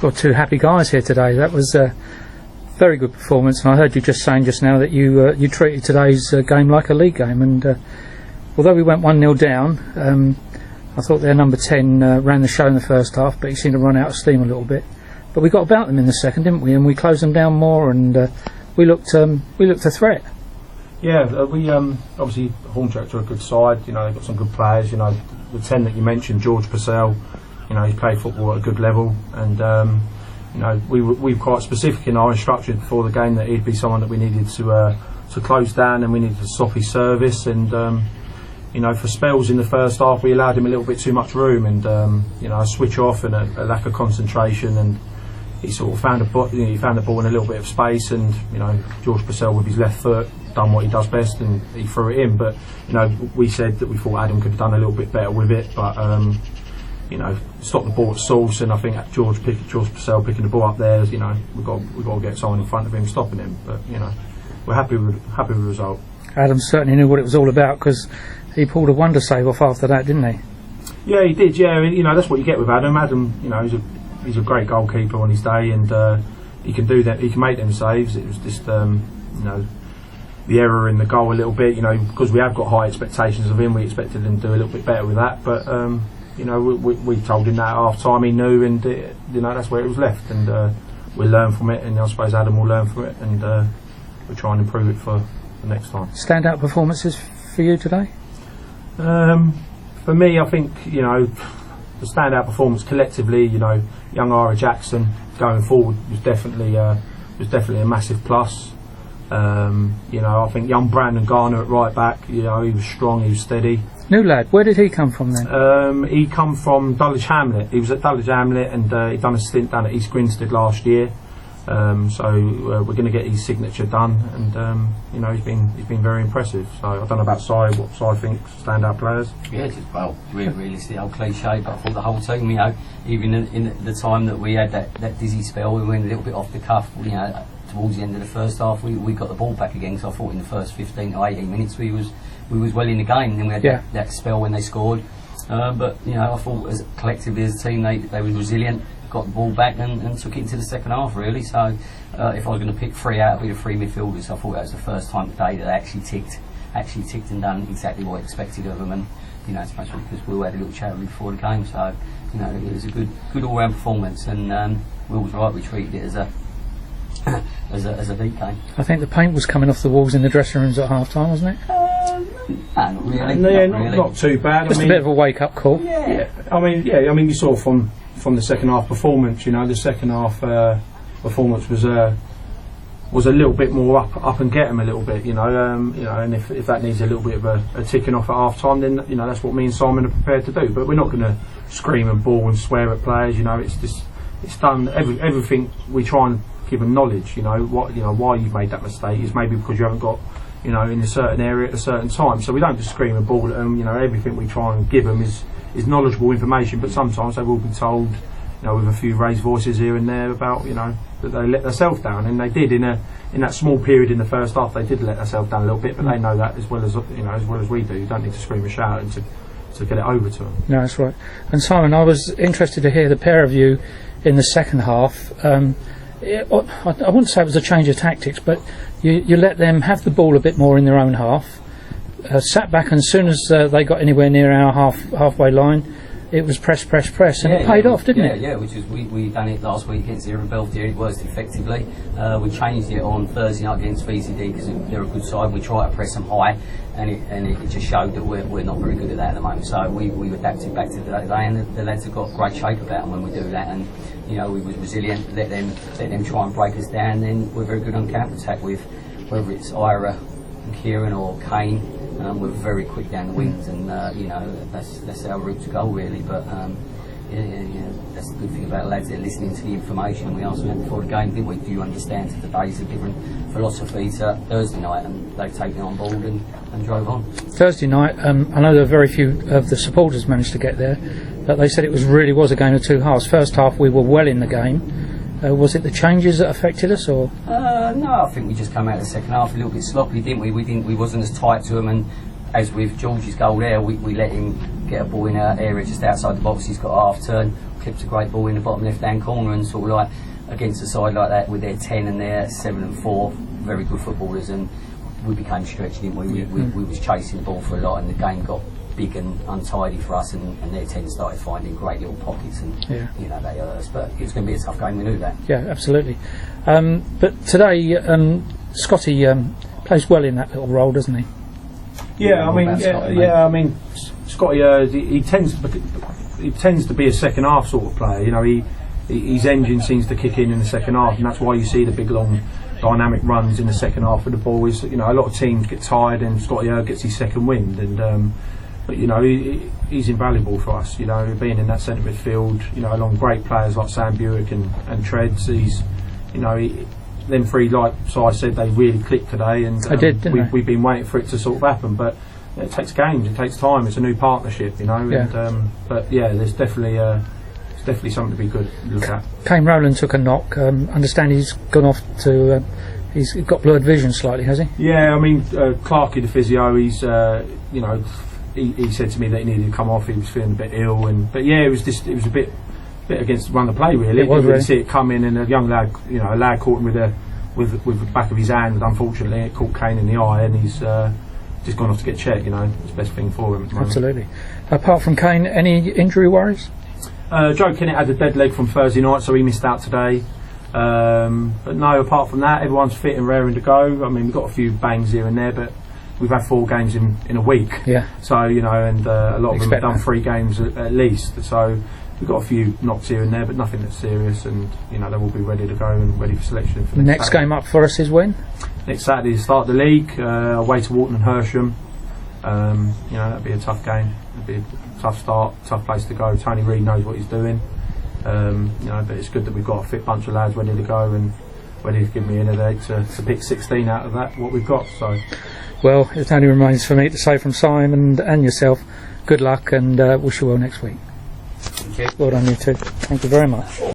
Got two happy guys here today. That was a very good performance, and I heard you just saying just now that you treated today's game like a league game, and although we went 1-0 down, I thought their number 10 ran the show in the first half, but he seemed to run out of steam a little bit. But we got about them in the second, didn't we? And we closed them down more, and we looked a threat. Yeah, we obviously Hornchuch are a good side. You know, they've got some good players. You know, the 10 that you mentioned, George Purcell. You know, he's played football at a good level, and you know, we were quite specific in our instructions before the game that he'd be someone that we needed to close down, and we needed to stop his service. And you know, for spells in the first half, we allowed him a little bit too much room, and you know, a switch off and a lack of concentration, and he sort of found he found the ball in a little bit of space, and you know, George Purcell with his left foot done what he does best, and he threw it in. But you know, we said that we thought Adam could have done a little bit better with it, but you know, stop the ball at source, and I think George Purcell picking the ball up there, you know, we've got to get someone in front of him stopping him. But you know, we're happy with the result. Adam certainly knew what it was all about, because he pulled a wonder save off after that, didn't he? Yeah, he did. Yeah, you know, that's what you get with Adam. Adam, you know, he's a great goalkeeper on his day, and he can do that. He can make them saves. It was just you know, the error in the goal a little bit. You know, because we have got high expectations of him, we expected him to do a little bit better with that. But you know, we told him that at half time. He knew, and you know, that's where it was left. And we'll learn from it, and I suppose Adam will learn from it, and we'll try and improve it for the next time. Standout performances for you today? For me, I think, you know, the standout performance collectively, you know, young Ira Jackson going forward was definitely a massive plus. You know, I think young Brandon Garner at right back, you know, he was strong, he was steady. New lad, where did he come from then? He come from Dulwich Hamlet. He was at Dulwich Hamlet, and he'd done a stint down at East Grinstead last year. So we're going to get his signature done, and you know, he's been very impressive. So I don't know about Si, what Si thinks standout players. Yeah, just really it's the old cliche, but I thought the whole team, you know, even in the time that we had that dizzy spell, we went a little bit off the cuff, you know, towards the end of the first half, we got the ball back again. So I thought in the first 15 or 18 minutes we was well in the game, and then we had that spell when they scored. But you know, I thought as collectively as a team they were resilient, got the ball back and took it into the second half really. So if I was going to pick three out, it'd be the three midfielders. I thought that was the first time today that they actually ticked and done exactly what I expected of them. And you know, it's much because Will had a little chat before the game, so you know, it was a good all-round performance, and Will was right, we treated it as a big game. I think the paint was coming off the walls in the dressing rooms at half time, wasn't it? Not really. Not too bad. Just a bit of a wake-up call. Yeah. I mean, you saw from the second half performance. You know, the second half performance was a little bit more up and get 'em a little bit. You know, and if that needs a little bit of a ticking off at half time, then you know, that's what me and Simon are prepared to do. But we're not going to scream and bawl and swear at players. You know, it's done. Everything we try and give them knowledge. You know why you've made that mistake is maybe because you haven't got, you know, in a certain area at a certain time. So we don't just scream and bawl at them. You know, everything we try and give them is knowledgeable information. But sometimes they will be told, you know, with a few raised voices here and there about, you know, that they let themselves down, and they did in that small period in the first half. They did let themselves down a little bit, but they know that as well as we do. You don't need to scream and shout and to get it over to them. No, that's right. And Simon, I was interested to hear the pair of you in the second half. I wouldn't say it was a change of tactics, but you let them have the ball a bit more in their own half, sat back, and as soon as they got anywhere near our halfway line, it was press, and it paid off, didn't it? Yeah, which is we done it last week against Irvine Belvedere. It worked effectively. We changed it on Thursday night against VCD because they're a good side. We try to press them high, and it just showed that we're not very good at that at the moment. So we adapted back to that today, and the lads have got great shape about them when we do that. And you know, we was resilient. Let them try and break us down. Then we're very good on counter attack with whether it's Ira and Kieran or Kane. We're very quick down the wings, and you know, that's our route to go really. But yeah, that's the good thing about lads. They're listening to the information. We asked them before the game, didn't we? Do you understand today's a different philosophy to Thursday night? And they've taken it on board and drove on. Thursday night, I know there were very few of the supporters managed to get there, but they said it really was a game of two halves. First half we were well in the game. Was it the changes that affected us, or? No, I think we just came out of the second half a little bit sloppy, didn't we? We wasn't as tight to them, and as with George's goal there, we let him get a ball in our area just outside the box. He's got a half turn, clips a great ball in the bottom left hand corner, and sort of like against a side like that with their 10 and their 7 and 4, very good footballers, and we became stretched, didn't we? We was chasing the ball for a lot, and the game got big and untidy for us, and their 10 started finding great little pockets, and you know, they hurt us. But it was going to be a tough game, we knew that. Yeah, absolutely. But today, Scotty plays well in that little role, doesn't he? Yeah, I mean, Scotty, he tends to be a second half sort of player. You know, his engine seems to kick in the second half, and that's why you see the big long dynamic runs in the second half of the ball. Is, you know, a lot of teams get tired and Scotty gets his second wind, and but you know, he's invaluable for us. You know, being in that centre midfield, you know, along great players like Sam Buick and Treads. He's, you know, them three, like I said, they really clicked today, and we've been waiting for it to sort of happen. But it takes games, it takes time. It's a new partnership, you know. Yeah. And, but yeah, there's definitely something to be good to look at. Kane Rowland took a knock. Understand he's gone off to. He's got blurred vision slightly, has he? Yeah, I mean, Clarkey, the physio, he's you know, he said to me that he needed to come off. He was feeling a bit ill, but yeah, it was a bit against run the play really. It was you really. See it come in, and a young lad, you know, a lad caught him with the back of his hand, and unfortunately it caught Kane in the eye, and he's just gone off to get checked. You know, it's the best thing for him. Absolutely. Apart from Kane, any injury worries? Joe Kennett had a dead leg from Thursday night, so he missed out today. But no, apart from that, everyone's fit and raring to go. I mean, we've got a few bangs here and there, but we've had 4 games in a week. Yeah. So, you know, and a lot of them have done 3 games at least. So we've got a few knocks here and there, but nothing that's serious, and you know, they will be ready to go and ready for selection. For next game up for us is when? Next Saturday to start the league, away to Walton and Hersham. You know, that'll be a tough game. It'll be a tough start, tough place to go. Tony Reid knows what he's doing. You know, but it's good that we've got a fit bunch of lads ready to go and ready to give me in a day to pick 16 out of that, what we've got. So, well, it only remains for me to say from Simon and yourself, good luck, and wish you well next week. Thank you. Well done, you too. Thank you very much.